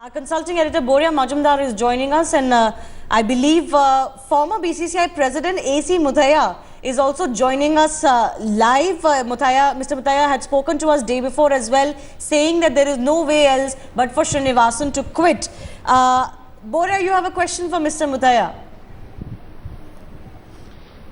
Our consulting editor Boria Majumdar is joining us, and I believe former BCCI President AC Muthiah is also joining us live. Mr. Muthiah had spoken to us day before as well, saying that there is no way else but for Srinivasan to quit. Boria, you have a question for Mr. Muthiah.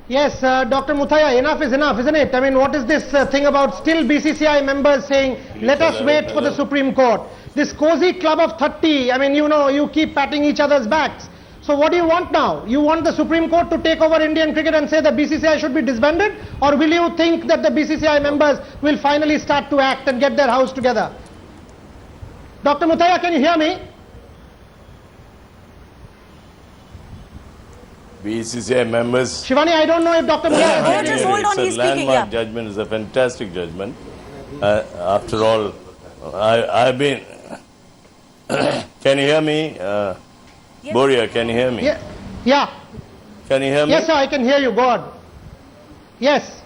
Yes, Dr. Muthiah, enough is enough, isn't it? I mean, what is this thing about still BCCI members saying, let us wait for the Supreme Court? This cozy club of 30, I mean, you know, you keep patting each other's backs. So what do you want now? You want the Supreme Court to take over Indian cricket and say the BCCI should be disbanded? Or will you think that the BCCI members will finally start to act and get their house together? Dr. Muthiah, can you hear me? BCCI members. Shivani, I don't know if Dr. Muthiah... Just hold on, he's speaking. It's a landmark judgment. It's a fantastic judgment. After all, I've been... Can you hear me? Yes. Boria, can you hear me? Yeah. Can you hear me? Yes, sir, I can hear you. Go on. Yes.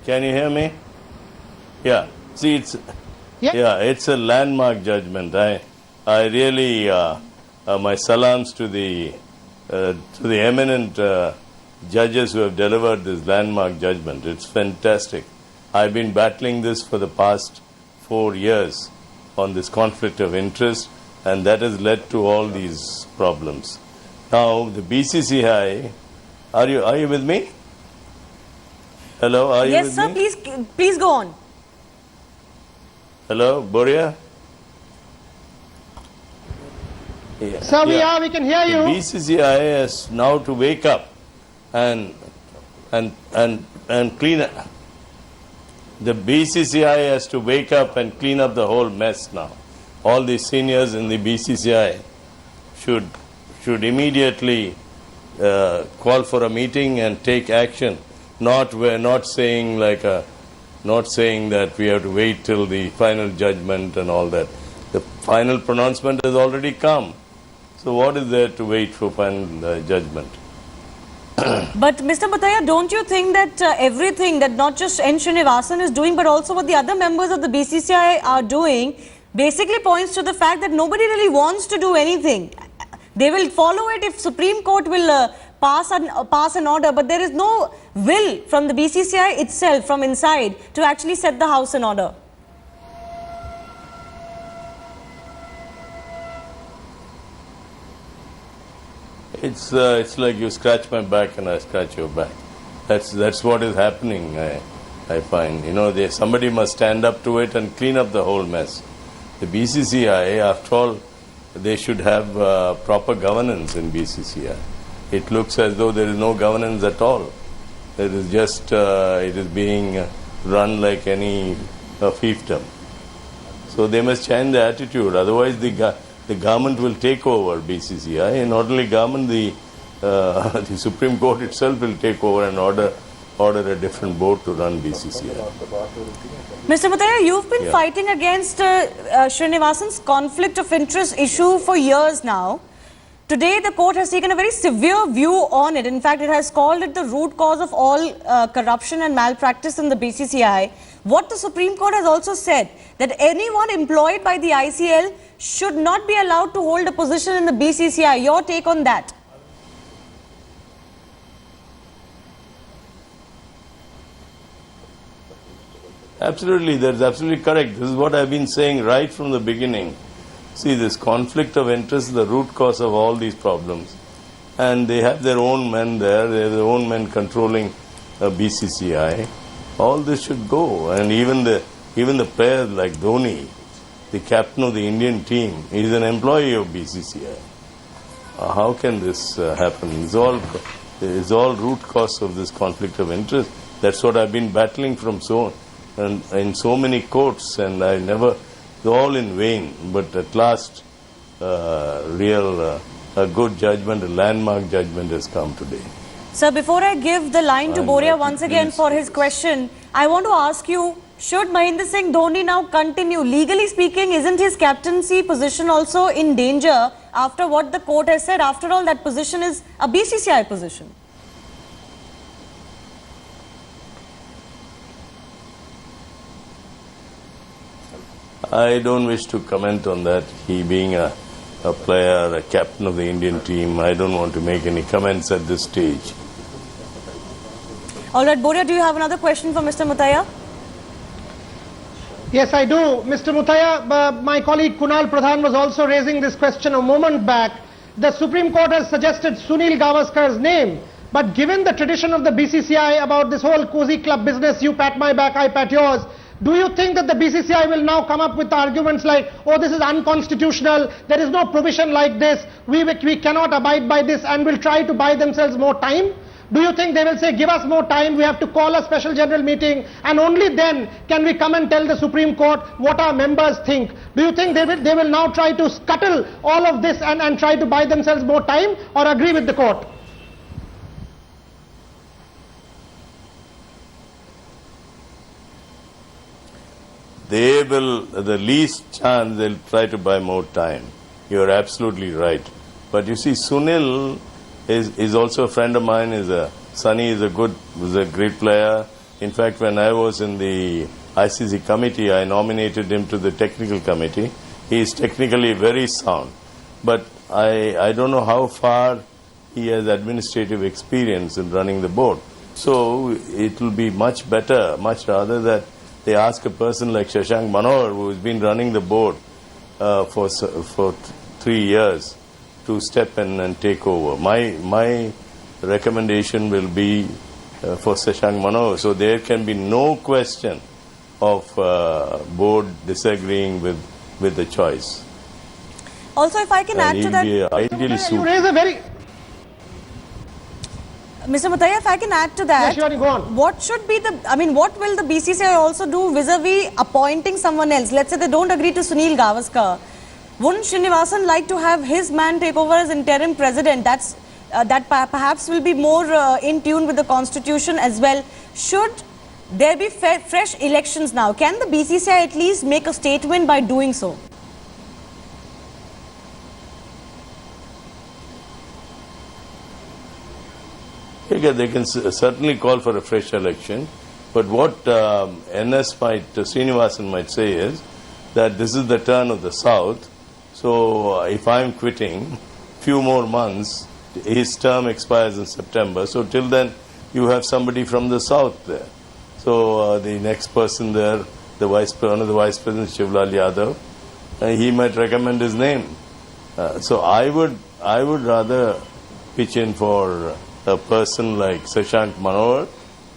Can you hear me? Yeah. See, it's... Yeah, it's a landmark judgment. I really... my salams to the eminent judges who have delivered this landmark judgment. It's fantastic. I've been battling this for the past 4 years on this conflict of interest, and that has led to all these problems. Now, the BCCI, are you with me? Hello, are you with me? Yes, sir, please go on. Hello, Boria? Yeah. Sir, we can hear you. The BCCI has now to wake up and clean up. The BCCI has to wake up and clean up the whole mess now. All the seniors in the BCCI should immediately call for a meeting and take action. We're not saying that we have to wait till the final judgment and all that. The final pronouncement has already come. So what is there to wait for final judgment? But Mr. Muthiah, don't you think that everything that not just N Srinivasan is doing, but also what the other members of the BCCI are doing, basically points to the fact that nobody really wants to do anything. They will follow it if Supreme Court will pass an order, but there is no will from the BCCI itself, from inside, to actually set the house in order. It's like you scratch my back and I scratch your back. That's what is happening. I find, you know, somebody must stand up to it and clean up the whole mess. The BCCI, after all, they should have proper governance in BCCI. It looks as though there is no governance at all. It is just it is being run like any fiefdom. So they must change the attitude. Otherwise, the government will take over BCCI, and not only government, the Supreme Court itself will take over and order a different board to run BCCI. Mr. Muthiah, you've been fighting against Srinivasan's conflict of interest issue for years now. Today, the court has taken a very severe view on it. In fact, it has called it the root cause of all corruption and malpractice in the BCCI. What the Supreme Court has also said, that anyone employed by the ICL should not be allowed to hold a position in the BCCI. Your take on that? Absolutely, that's absolutely correct. This is what I've been saying right from the beginning. See, this conflict of interest is the root cause of all these problems. And they have their own men there, they have their own men controlling BCCI. All this should go. And even the players like Dhoni, the captain of the Indian team, is an employee of BCCI. How can this happen? It's all root cause of this conflict of interest. That's what I've been battling from in so many courts, and I never... all in vain, but at last a good judgment, a landmark judgment has come today. Sir, before I give the line to Boria once again for his question, I want to ask you, should Mahendra Singh Dhoni now continue? Legally speaking, isn't his captaincy position also in danger after what the court has said? After all, that position is a BCCI position. I don't wish to comment on that. He being a player, a captain of the Indian team, I don't want to make any comments at this stage. All right, Boria, do you have another question for Mr. Muthiah? Yes, I do. Mr. Muthiah, my colleague Kunal Pradhan was also raising this question a moment back. The Supreme Court has suggested Sunil Gavaskar's name. But given the tradition of the BCCI about this whole cozy club business, you pat my back, I pat yours, do you think that the BCCI will now come up with arguments like, oh, this is unconstitutional, there is no provision like this, we cannot abide by this, and will try to buy themselves more time? Do you think they will say, give us more time, we have to call a special general meeting, and only then can we come and tell the Supreme Court what our members think? Do you think they will now try to scuttle all of this and try to buy themselves more time, or agree with the court? They will, the least chance they'll try to buy more time. You're absolutely right. But you see, Sunil is also a friend of mine. Sunny is a great player. In fact, when I was in the ICC committee, I nominated him to the technical committee. He is technically very sound. But I don't know how far he has administrative experience in running the board. So it will be much better, much rather that they ask a person like Shashank Manohar, who has been running the board for 3 years, to step in and take over. My recommendation will be for Shashank Manohar. So there can be no question of board disagreeing with the choice. Also, if I can add to that, ideally you raise a very... Mr. Muthiah, if I can add to that, yes, go on. What should be what will the BCCI also do vis-a-vis appointing someone else? Let's say they don't agree to Sunil Gavaskar. Wouldn't Srinivasan like to have his man take over as interim president? That perhaps will be more in tune with the constitution as well. Should there be fresh elections now? Can the BCCI at least make a statement by doing so? They can certainly call for a fresh election, but what Srinivasan might say is that this is the turn of the South, so if I'm quitting, few more months, his term expires in September, so till then you have somebody from the South there. So the next person there, one of the vice presidents, Shivlal Yadav, he might recommend his name. So I would rather pitch in for a person like Shashank Manohar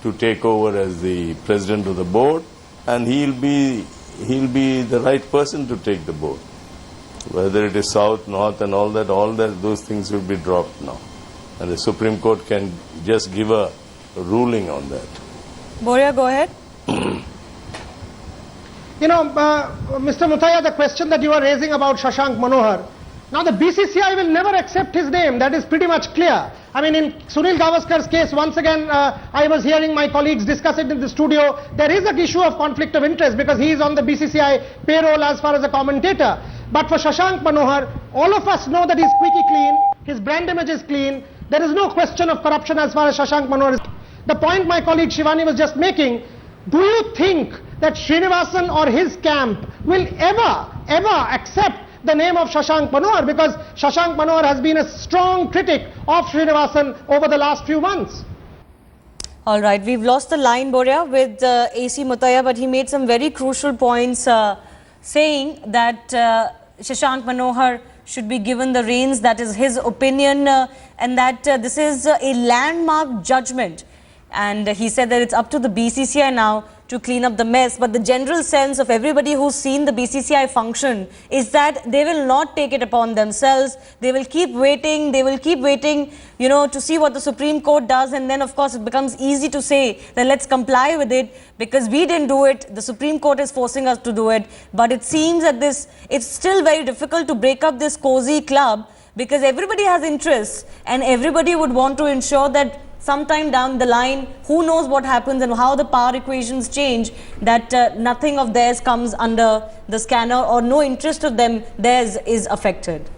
to take over as the president of the board, and he'll be the right person to take the board. Whether it is South, North and all that, those things will be dropped now. And the Supreme Court can just give a ruling on that. Boria, go ahead. You know, Mr. Muthiah, the question that you are raising about Shashank Manohar, now the BCCI will never accept his name, that is pretty much clear. I mean, in Sunil Gavaskar's case, once again, I was hearing my colleagues discuss it in the studio, there is an issue of conflict of interest because he is on the BCCI payroll as far as a commentator. But for Shashank Manohar, all of us know that he is squeaky clean, his brand image is clean, there is no question of corruption as far as Shashank Manohar is. The point my colleague Shivani was just making, do you think that Srinivasan or his camp will ever accept the name of Shashank Manohar, because Shashank Manohar has been a strong critic of Srinivasan over the last few months? All right, we've lost the line, Boria, with AC Muthiah, but he made some very crucial points saying that Shashank Manohar should be given the reins. That is his opinion, and that this is a landmark judgment. And he said that it's up to the BCCI now to clean up the mess. But the general sense of everybody who's seen the BCCI function is that they will not take it upon themselves. They will keep waiting. They will keep waiting, you know, to see what the Supreme Court does. And then, of course, it becomes easy to say that let's comply with it because we didn't do it. The Supreme Court is forcing us to do it. But it seems that it's still very difficult to break up this cozy club because everybody has interests and everybody would want to ensure that sometime down the line, who knows what happens and how the power equations change, that nothing of theirs comes under the scanner or no interest of theirs is affected.